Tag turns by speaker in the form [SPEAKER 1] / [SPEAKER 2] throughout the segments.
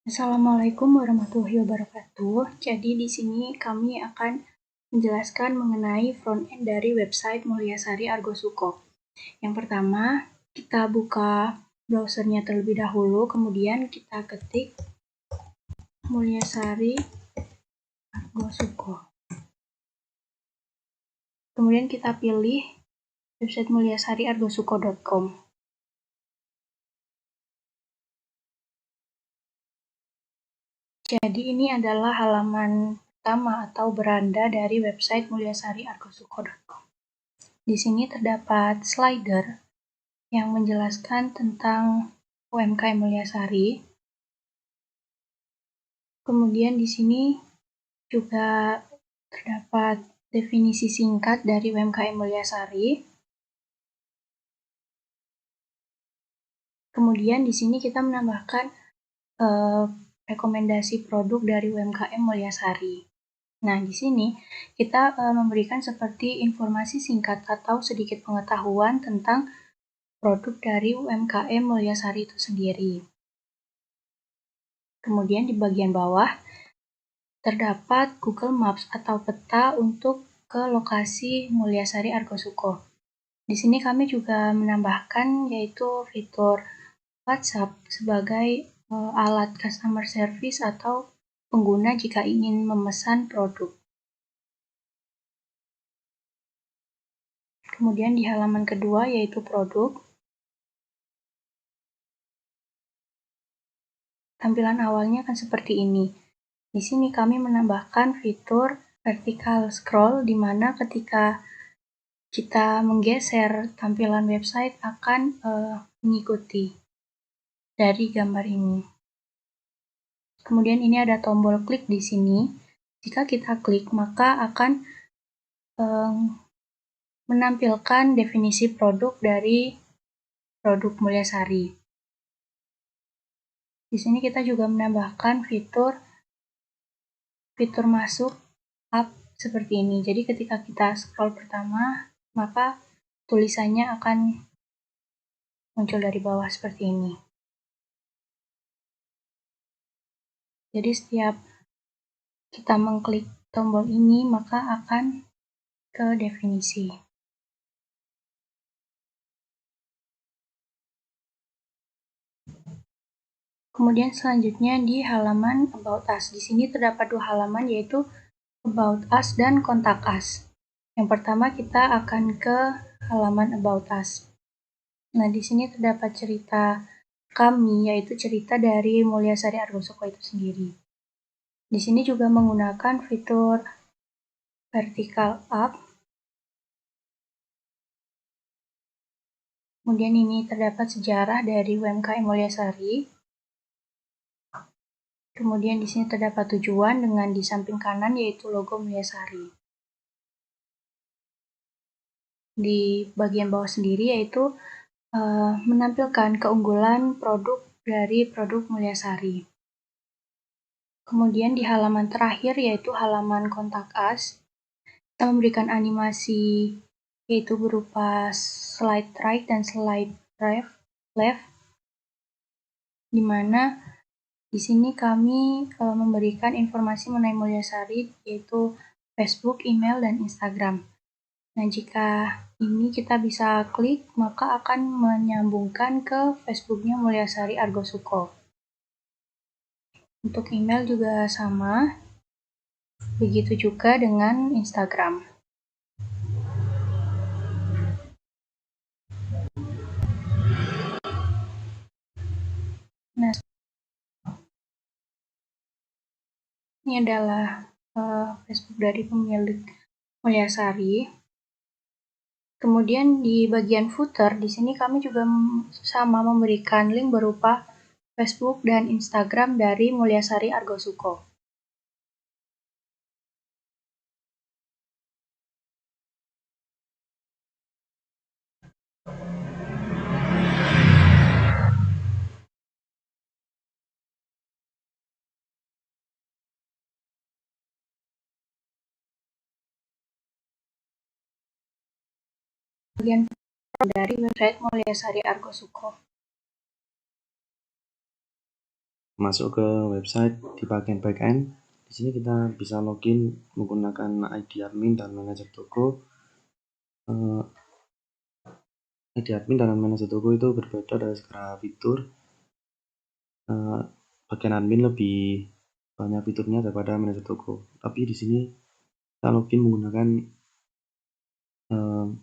[SPEAKER 1] Assalamualaikum warahmatullahi wabarakatuh. Jadi di sini kami akan menjelaskan mengenai front end dari website Mulyasari Argosuko. Yang pertama, kita buka browsernya terlebih dahulu, kemudian kita ketik Mulyasari Argosuko. Kemudian kita pilih website mulyasariargosuko.com. Jadi ini adalah halaman pertama atau beranda dari website mulyasariargosuko.com. Di sini terdapat slider yang menjelaskan tentang UMKM Mulyasari. Kemudian di sini juga terdapat definisi singkat dari UMKM Mulyasari. Kemudian di sini kita menambahkan rekomendasi produk dari UMKM Mulyasari. Nah, di sini kita memberikan seperti informasi singkat atau sedikit pengetahuan tentang produk dari UMKM Mulyasari itu sendiri. Kemudian di bagian bawah terdapat Google Maps atau peta untuk ke lokasi Mulyasari Argosuko. Di sini kami juga menambahkan yaitu fitur WhatsApp sebagai alat customer service atau pengguna jika ingin memesan produk. Kemudian di halaman kedua yaitu produk. Tampilan awalnya akan seperti ini. Di sini kami menambahkan fitur vertical scroll di mana ketika kita menggeser tampilan website akan mengikuti dari gambar ini. Kemudian ini ada tombol klik di sini. Jika kita klik maka akan menampilkan definisi produk dari produk Mulyasari. Di sini kita juga menambahkan fitur masuk up seperti ini. Jadi ketika kita scroll pertama, maka tulisannya akan muncul dari bawah seperti ini. Jadi setiap kita mengklik tombol ini, maka akan ke definisi. Kemudian selanjutnya di halaman About Us. Di sini terdapat dua halaman yaitu About Us dan Kontak Us. Yang pertama kita akan ke halaman About Us. Nah, di sini terdapat cerita kami, yaitu cerita dari Mulyasari Argosuko itu sendiri. Di sini juga menggunakan fitur vertical up. Kemudian ini terdapat sejarah dari UMKM Mulyasari. Kemudian di sini terdapat tujuan dengan di samping kanan yaitu logo Mulyasari. Di bagian bawah sendiri yaitu menampilkan keunggulan produk dari produk Mulyasari. Kemudian di halaman terakhir yaitu halaman Kontak Us, kita memberikan animasi yaitu berupa slide right dan slide left, di mana di sini kami memberikan informasi mengenai Mulyasari yaitu Facebook, email, dan Instagram. Nah, jika ini kita bisa klik, maka akan menyambungkan ke Facebooknya Mulyasari Argosuko. Untuk email juga sama, begitu juga dengan Instagram. Nah, ini adalah Facebook dari pemilik Mulyasari. Kemudian di bagian footer, di sini kami juga sama memberikan link berupa Facebook dan Instagram dari Mulyasari Argosuko. Bagian dari website Mulyasari Argosuko.
[SPEAKER 2] masuk ke website di bagian backend. Di sini kita bisa login menggunakan ID admin dan manajer toko. ID admin dan manajer toko itu berbeda dari segala fitur. Bagian admin lebih banyak fiturnya daripada manajer toko. Tapi di sini kita login menggunakan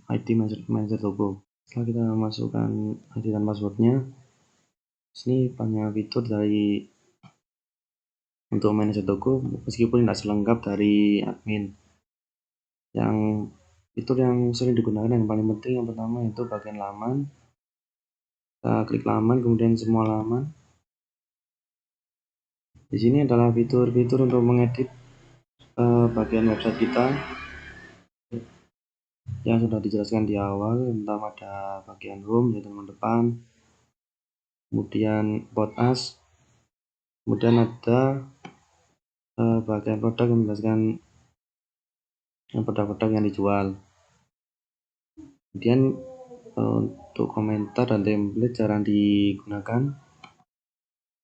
[SPEAKER 2] ID manajer toko. Setelah kita masukkan ID dan passwordnya, sini banyak fitur dari untuk manajer toko meskipun tidak selengkap dari admin. Yang fitur yang sering digunakan dan yang paling penting yang pertama itu bagian laman. Kita klik laman, kemudian semua laman. Di sini adalah fitur-fitur untuk mengedit bagian website kita yang sudah dijelaskan di awal. Pertama ada bagian home yaitu halaman depan, kemudian about us, kemudian ada bagian produk yang menjelaskan produk-produk yang dijual. Kemudian untuk komentar dan template jarang digunakan.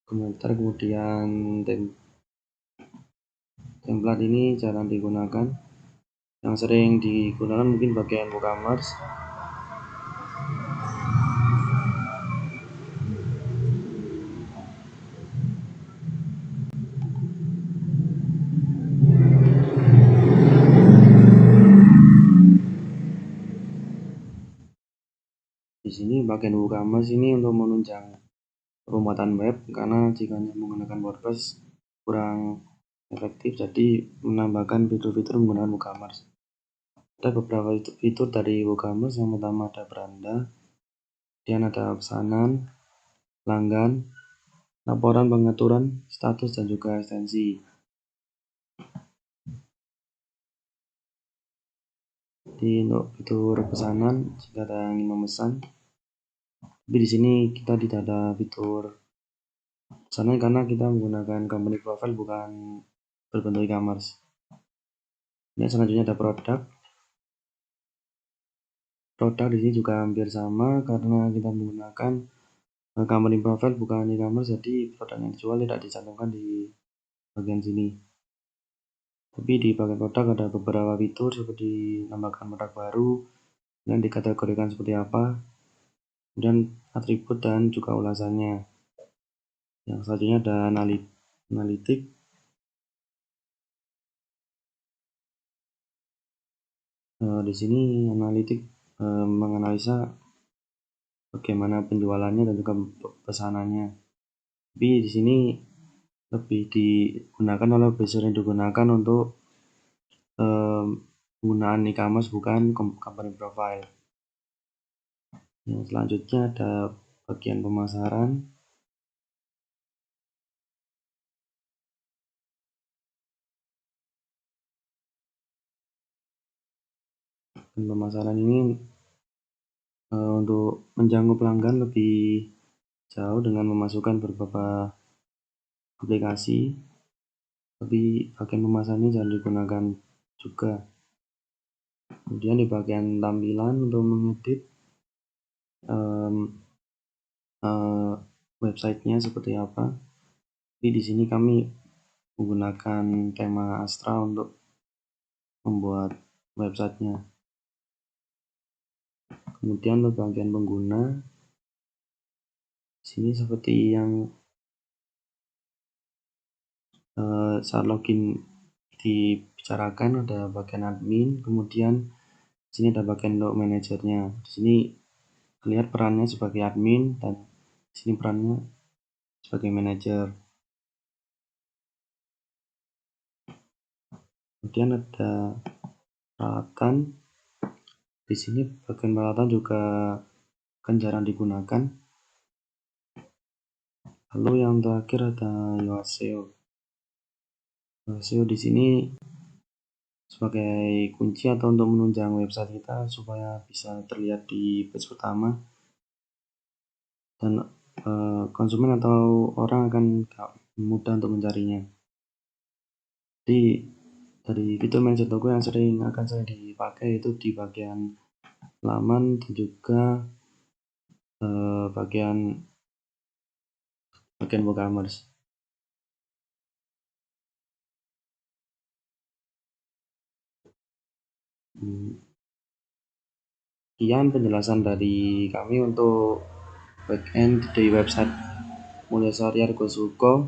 [SPEAKER 2] Komentar kemudian template ini jarang digunakan. Yang sering digunakan mungkin bagian WooCommerce. Di sini bagian WooCommerce ini untuk menunjang pembuatan web, karena jika menggunakan WordPress kurang efektif, jadi menambahkan fitur-fitur menggunakan WooCommerce. Ada beberapa fitur dari WooCommerce. Yang pertama ada beranda, kemudian ada pesanan, pelanggan, laporan pengaturan status, dan juga ekstensi. Di untuk fitur pesanan, jika ada yang ingin memesan, tapi di sini kita tidak ada fitur pesanan karena kita menggunakan company profile bukan berbentuk e-commerce. Dan selanjutnya ada produk. Produk di sini juga hampir sama karena kita menggunakan company profile bukan e-commerce, jadi produk yang dijual tidak dicantumkan di bagian sini. Tapi di bagian produk ada beberapa fitur seperti menambahkan produk baru dan dikategorikan seperti apa, dan atribut dan juga ulasannya. Yang selanjutnya ada analitik. Di sini analitik menganalisa bagaimana penjualannya dan juga pesanannya. Tapi di sini lebih digunakan atau lebih sering digunakan untuk penggunaan e-commerce bukan company profile. Yang selanjutnya ada bagian pemasaran. Dan pemasaran ini untuk menjangkau pelanggan lebih jauh dengan memasukkan beberapa aplikasi. Tapi bagian pemasaran ini jangan digunakan juga. Kemudian di bagian tampilan untuk mengedit websitenya seperti apa. Jadi di sini kami menggunakan tema Astra untuk membuat websitenya. Kemudian untuk bagian pengguna, di sini seperti yang saat login dibicarakan, ada bagian admin, kemudian di sini ada bagian untuk manajernya. Di sini lihat perannya sebagai admin dan di sini perannya sebagai manajer. Kemudian ada peralatan. Di sini bagian peralatan juga kan jarang digunakan. Lalu yang terakhir ada Yoast SEO. SEO di sini sebagai kunci atau untuk menunjang website kita supaya bisa terlihat di page utama dan konsumen atau orang akan mudah untuk mencarinya. Jadi dari fitur manajer toko yang akan sering dipakai itu di bagian laman dan juga bagian WooCommerce. Sekian penjelasan dari kami untuk backend di website Mulyasari Argo Suko.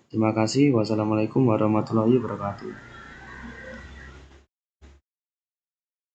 [SPEAKER 2] Terima kasih. Wassalamualaikum warahmatullahi wabarakatuh.